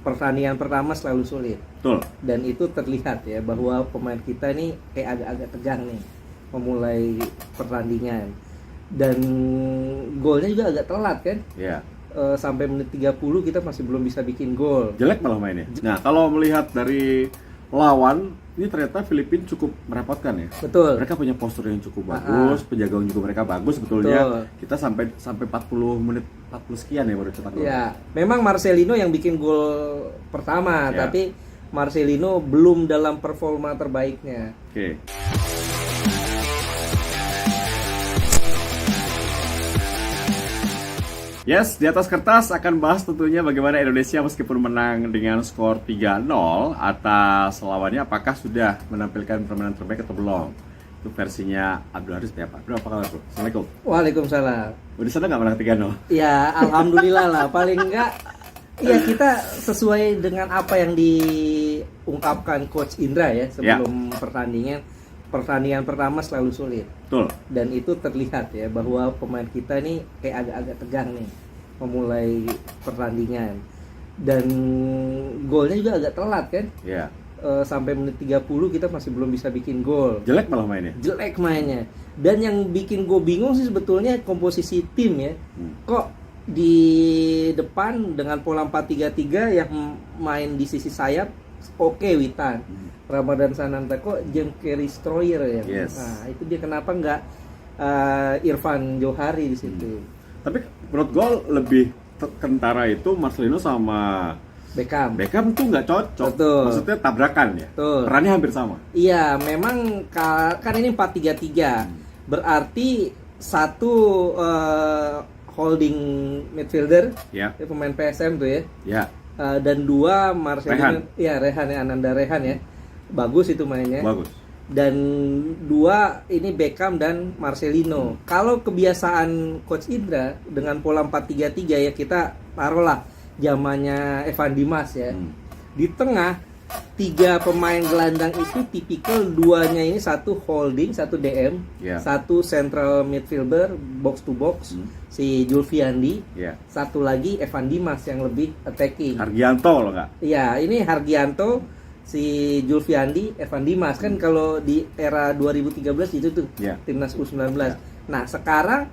pertandingan pertama selalu sulit. Betul. Dan itu terlihat ya bahwa pemain kita ini kayak agak-agak tegang nih memulai pertandingan. Dan golnya juga agak telat kan? Iya. Sampai menit 30 kita masih belum bisa bikin gol. Jelek malah mainnya. Nah, kalau melihat dari lawan, ini ternyata Filipina cukup merepotkan ya. Betul. Mereka punya postur yang cukup bagus, penjagaan juga mereka bagus sebetulnya. Betul. Kita sampai 40 menit 40 sekian ya baru cetak gol. Ya, memang Marcelino yang bikin gol pertama, Ya. tapi Marcelino belum dalam performa terbaiknya. Oke. Yes, di atas kertas akan bahas tentunya bagaimana Indonesia meskipun menang dengan skor 3-0 atas lawannya, apakah sudah menampilkan permainan terbaik atau belum. Itu versinya Abdul Haris ya Pak. Bro, apa kabar bro? Assalamualaikum. Waalaikumsalam. Udah sana nggak menang 3-0? Ya, alhamdulillah lah. Paling enggak, ya kita sesuai dengan apa yang diungkapkan Coach Indra ya sebelum pertandingan. Pertandingan pertama selalu sulit. Betul. Dan itu terlihat ya bahwa pemain kita ini kayak agak-agak tegang nih memulai pertandingan. Dan golnya juga agak telat kan? Iya. Sampai menit 30 kita masih belum bisa bikin gol. Jelek malah mainnya. Jelek mainnya. Dan yang bikin gue bingung sih sebetulnya komposisi tim ya. Kok di depan dengan pola 4-3-3 yang main di sisi sayap oke Witan. Ramadan Sananta kok James Destroyer ya. Yes. Nah, itu dia kenapa nggak Irfan Johari di situ. Tapi menurut gue lebih kentara itu Marcelino sama Beckham tuh nggak cocok. Betul. Maksudnya tabrakan ya. Betul. Perannya hampir sama. Iya, memang kan ini 4-3-3. Berarti satu holding midfielder, Ya. pemain PSM tuh ya. Ya. Dan dua Marcelino, Rehan. ya Rehan ya, Ananda Rehan ya. Bagus itu mainnya. Bagus. Dan dua ini Beckham dan Marcelino. Kalau kebiasaan Coach Indra dengan pola 4-3-3 ya kita taruhlah zamannya Evan Dimas ya. Di tengah tiga pemain gelandang itu tipikal, duanya ini satu holding, satu DM, satu central midfielder box to box si Julfiandi, satu lagi Evan Dimas yang lebih attacking. Hargianto loh nggak? Iya, ini Hargianto, si Julfiandi, Evan Dimas kan kalau di era 2013 itu tuh timnas U19. Nah sekarang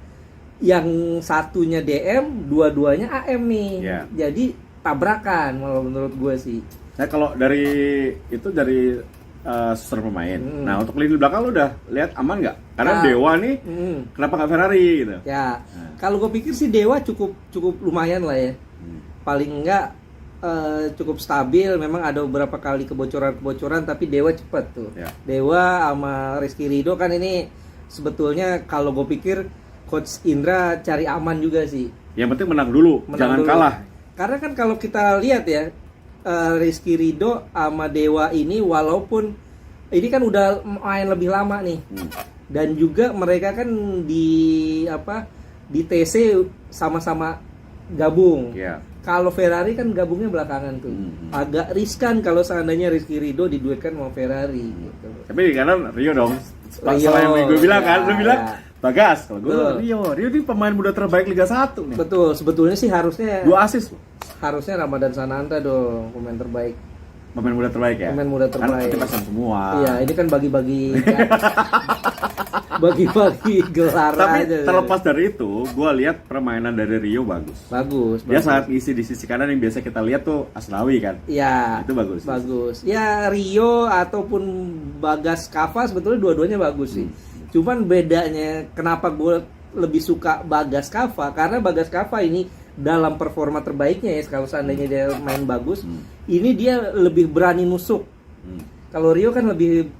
yang satunya DM, dua-duanya AM nih. Jadi tabrakan kalau menurut gue sih. Nah kalau dari susunan pemain. Nah untuk lini belakang lu udah lihat aman nggak? Karena Dewa nih, kenapa nggak Ferrari gitu? Ya, kalau gue pikir sih Dewa cukup lumayan lah ya. Paling enggak cukup stabil. Memang ada beberapa kali kebocoran tapi Dewa cepet tuh. Dewa sama Rizky Ridho kan ini sebetulnya kalau gue pikir Coach Indra cari aman juga sih. Yang penting menang dulu, jangan kalah. Karena kan kalau kita lihat ya, Rizky Ridho sama Dewa ini walaupun ini kan udah main lebih lama nih. Dan juga mereka kan di TC sama-sama gabung. Kalau Ferrari kan gabungnya belakangan tuh. Agak riskan kalau seandainya Rizky Ridho diduetkan sama Ferrari gitu. Tapi di kanan Rio dong. Setelah yang gue bilang kan, lu bilang Bagas. Kalau gue Rio ini pemain muda terbaik Liga 1 nih. Betul, sebetulnya sih harusnya 2 assist. Harusnya Ramadan Sananta dong pemain terbaik. Pemain muda terbaik ya? Pemain muda terbaik. Karena kita semua. Iya, ini kan bagi-bagi bagi-bagi gelar. Tapi aja. Terlepas dari itu, gue lihat permainan dari Rio bagus. Dia saat ngisi di sisi kanan yang biasa kita lihat tuh Asnawi kan. Iya. Itu bagus. Bagus. Ya Rio ataupun Bagas Kava sebetulnya dua-duanya bagus sih. Cuman bedanya kenapa gue lebih suka Bagas Kava, karena Bagas Kava ini dalam performa terbaiknya ya, kalau seandainya dia main bagus, ini dia lebih berani nusuk. Kalau Rio kan lebih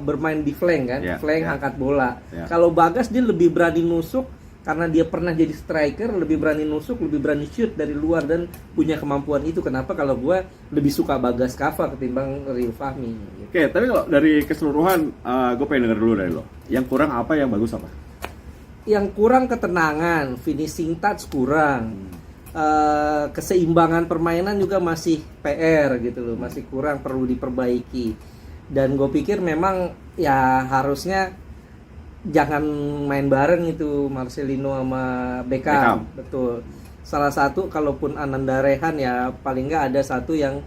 bermain di flank kan, flank angkat bola. Kalau Bagas dia lebih berani nusuk karena dia pernah jadi striker, lebih berani nusuk, lebih berani shoot dari luar dan punya kemampuan itu. Kenapa kalau gue lebih suka Bagas Kava ketimbang Rio Fahmi gitu. Oke, tapi kalau dari keseluruhan gue pengen denger dulu dari lo. Yang kurang apa, yang bagus apa? Yang kurang ketenangan, finishing touch kurang, keseimbangan permainan juga masih PR gitu loh, masih kurang, perlu diperbaiki. Dan gue pikir memang ya harusnya jangan main bareng itu Marcelino sama Beckham. Betul. salah satu, kalaupun Ananda Rehan ya paling nggak ada satu yang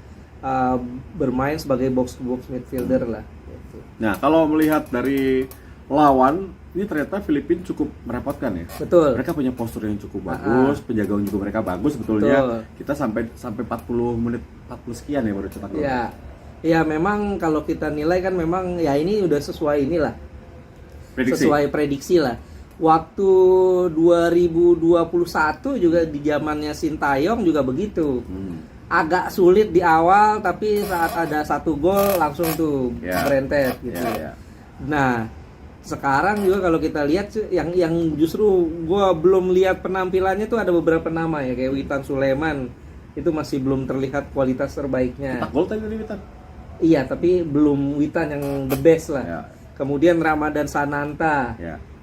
bermain sebagai box to box midfielder lah gitu. Nah, kalau melihat dari lawan, ini ternyata Filipina cukup merepotkan ya. Betul. Mereka punya postur yang cukup bagus, penjagaan juga mereka bagus sebetulnya. Betul. Kita sampai 40 menit 40 sekian ya baru cetak gol. Ya. Ya memang kalau kita nilai kan memang ya ini udah sesuai inilah. Sesuai prediksi lah. Waktu 2021 juga di zamannya Sintayong juga begitu. Agak sulit di awal, tapi saat ada satu gol langsung tuh berentet gitu. Nah, sekarang juga kalau kita lihat yang justru gue belum lihat penampilannya tuh ada beberapa nama ya, kayak Witan Sulaiman itu masih belum terlihat kualitas terbaiknya. Cetak gol tadi Witan. Iya, tapi belum Witan yang the best lah. Ya. Kemudian Ramadan Sananta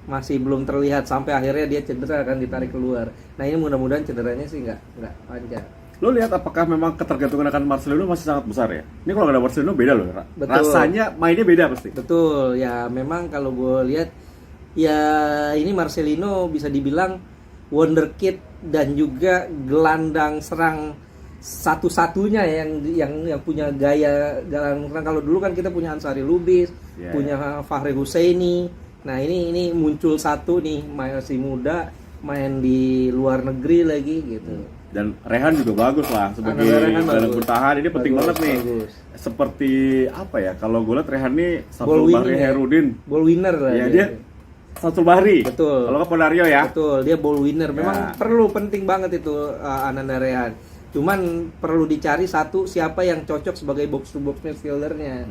masih belum terlihat sampai akhirnya dia cedera kan, ditarik keluar. Nah ini mudah-mudahan cederanya sih nggak panjang. Lo lihat apakah memang ketergantungan akan Marcelino masih sangat besar ya? Ini kalau nggak ada Marcelino beda loh. Betul. Rasanya mainnya beda pasti. Betul, ya memang kalau gue lihat ya ini Marcelino bisa dibilang wonderkid dan juga gelandang serang satu-satunya yang punya gaya gelandang serang. Kalau dulu kan kita punya Ansari Lubis, punya Fahri Husaini. Nah ini muncul satu nih, masih muda, main di luar negeri lagi gitu. Dan Rehan juga bagus lah sebagai gelandang bertahan, ini penting banget nih. Seperti apa ya, kalau gue lihat Rehan nih Satul Bahri Herudin, ball winner lah ya, dia Satul Bahri. Betul. Kalau ke Ponario ya. Betul, dia ball winner. Memang perlu, penting banget itu Ananda Rehan. Cuman perlu dicari satu siapa yang cocok sebagai box to box midfieldernya.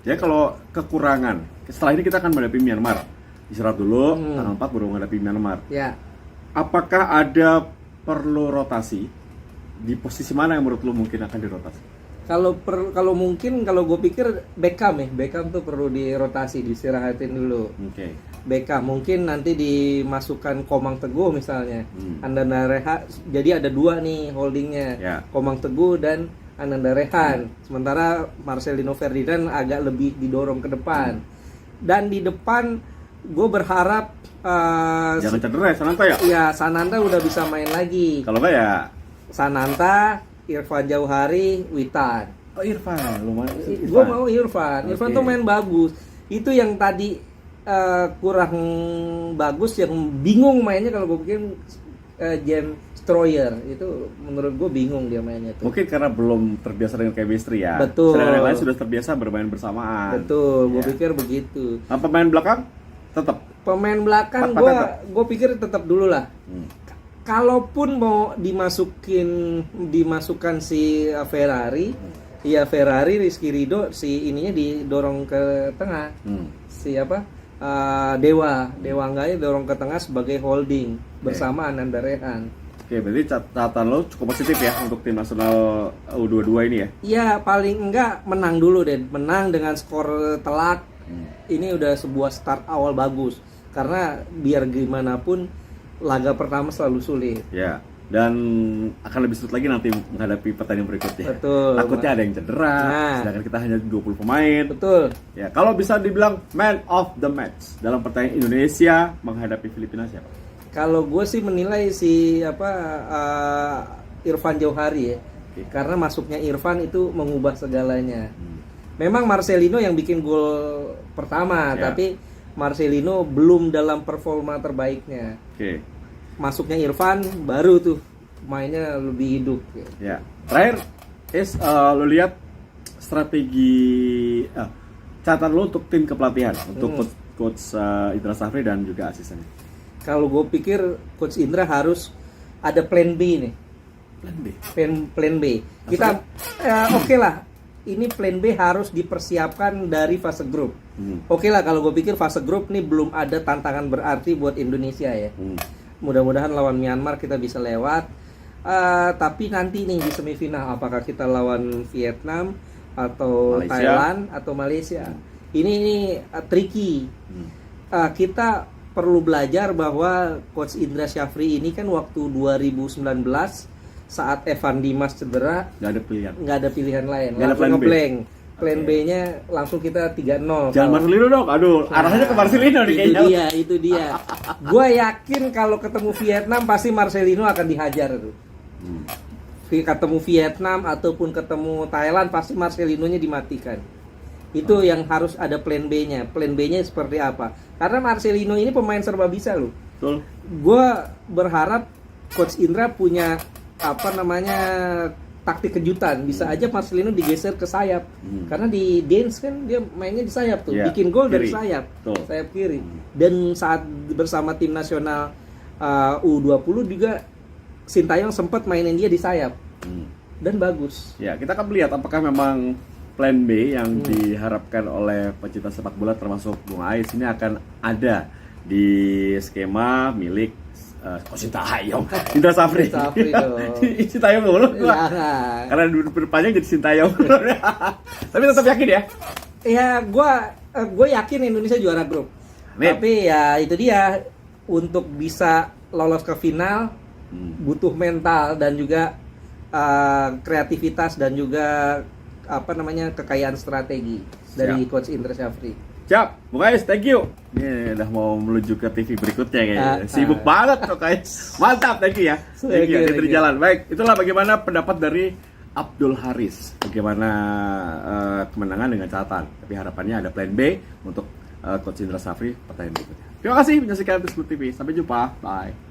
Ya kalau kekurangan, setelah ini kita akan menghadapi Myanmar. Istirahat dulu, tanggal 4 baru menghadapi Myanmar. Ya. Apakah ada perlu rotasi? Di posisi mana yang menurut lu mungkin akan dirotasi? Kalau mungkin, kalau gue pikir Beckham tuh perlu dirotasi, diistirahatin dulu. Oke. Beckham mungkin nanti dimasukkan Komang Teguh misalnya. Ananda Rehan, jadi ada dua nih holdingnya. Komang Teguh dan Ananda Rehan. Sementara Marcelino Ferdinand agak lebih didorong ke depan. Dan di depan gue berharap jangan cedera ya Sananta ya? Iya, Sananta udah bisa main lagi. Kalau enggak ya Sananta, Irfan Jauhari, Witan. Oh Irfan, lumayan. Gue mau Irfan. Irfan tuh main bagus. Itu yang tadi kurang bagus, yang bingung mainnya kalau gue pikir James Stroyer itu menurut gue bingung dia mainnya tuh. Mungkin karena belum terbiasa dengan chemistry ya. Betul. Sedangkan yang lain sudah terbiasa bermain bersamaan. Betul, gue pikir begitu. Nah, pemain belakang tetap. Pemain belakang gue pikir tetap dulu lah. Kalaupun mau dimasukkan si Ferrari, ya Ferrari, Rizky Ridho, si ininya didorong ke tengah. Siapa? Dewa Enggaknya dorong ke tengah sebagai holding bersama Ananda Rehan. Oke, berarti catatan lo cukup positif ya untuk tim nasional U22 ini ya? Iya, paling enggak menang dulu deh. Menang dengan skor telak. Ini udah sebuah start awal bagus. Karena biar gimana pun laga pertama selalu sulit. Ya, dan akan lebih sulit lagi nanti menghadapi pertandingan berikutnya. Betul. Takutnya ada yang cedera, sedangkan kita hanya 20 pemain. Betul. Ya, kalau bisa dibilang man of the match dalam pertandingan Indonesia menghadapi Filipina siapa? Kalau gue sih menilai si Irfan Jauhari ya. Karena masuknya Irfan itu mengubah segalanya. Memang Marcelino yang bikin gol pertama, tapi Marcelino belum dalam performa terbaiknya. Masuknya Irfan baru tuh mainnya lebih hidup. Ya. Terakhir, lo lihat strategi catatan lo untuk tim kepelatihan untuk coach Indra Safri dan juga asistennya. Kalau gue pikir coach Indra harus ada plan B nih. Plan B. Kita oke lah. Ini plan B harus dipersiapkan dari fase grup. Oke lah, kalau gue pikir fase grup nih belum ada tantangan berarti buat Indonesia ya. Mudah-mudahan lawan Myanmar kita bisa lewat. Tapi nanti nih di semifinal, apakah kita lawan Vietnam atau Malaysia, Thailand atau Malaysia? Ini tricky. Kita perlu belajar bahwa coach Indra Syafri ini kan waktu 2019 saat Evan Dimas cedera, nggak ada pilihan lain, nggak ada plan B. Plan B-nya langsung kita 3-0. Jangan Marcelino dong. Aduh, arahnya ke Marcelino nih kayaknya. Itu dia. Gue yakin kalau ketemu Vietnam pasti Marcelino akan dihajar tuh. Ketemu Vietnam ataupun ketemu Thailand pasti Marcelino-nya dimatikan. Itu yang harus ada plan B-nya. Plan B-nya seperti apa? Karena Marcelino ini pemain serba bisa loh. Betul. Gue berharap Coach Indra punya taktik kejutan. Bisa aja Marcelino digeser ke sayap. Karena di Dance kan dia mainnya di sayap tuh. Yeah, bikin gol dari kiri. sayap. Betul. Sayap kiri. Dan saat bersama tim nasional U20 juga Sintayong sempat mainin dia di sayap. Dan bagus. Ya, kita akan melihat apakah memang plan B yang diharapkan oleh pecinta sepak bola termasuk Bung Ais ini akan ada di skema milik Sintayong, Indra Safri. Sintayong dulu. Karena berpanjang jadi Sintayong. Tapi tetap yakin ya? Ya, gue yakin Indonesia juara grup. Amin. Tapi ya itu dia, untuk bisa lolos ke final butuh mental dan juga kreativitas dan juga kekayaan strategi dari Coach Indra Safri. Siap, Bung Ais, thank you. Ini udah mau menuju ke TV berikutnya kayaknya. Sibuk banget kok guys. Mantap, thank you ya. Thank you, di jalan. Baik, itulah bagaimana pendapat dari Abdul Haris. Bagaimana kemenangan dengan catatan. Tapi harapannya ada plan B untuk Coach Indra Safri pertandingan berikutnya. Terima kasih menyaksikan Facebook TV. Sampai jumpa. Bye.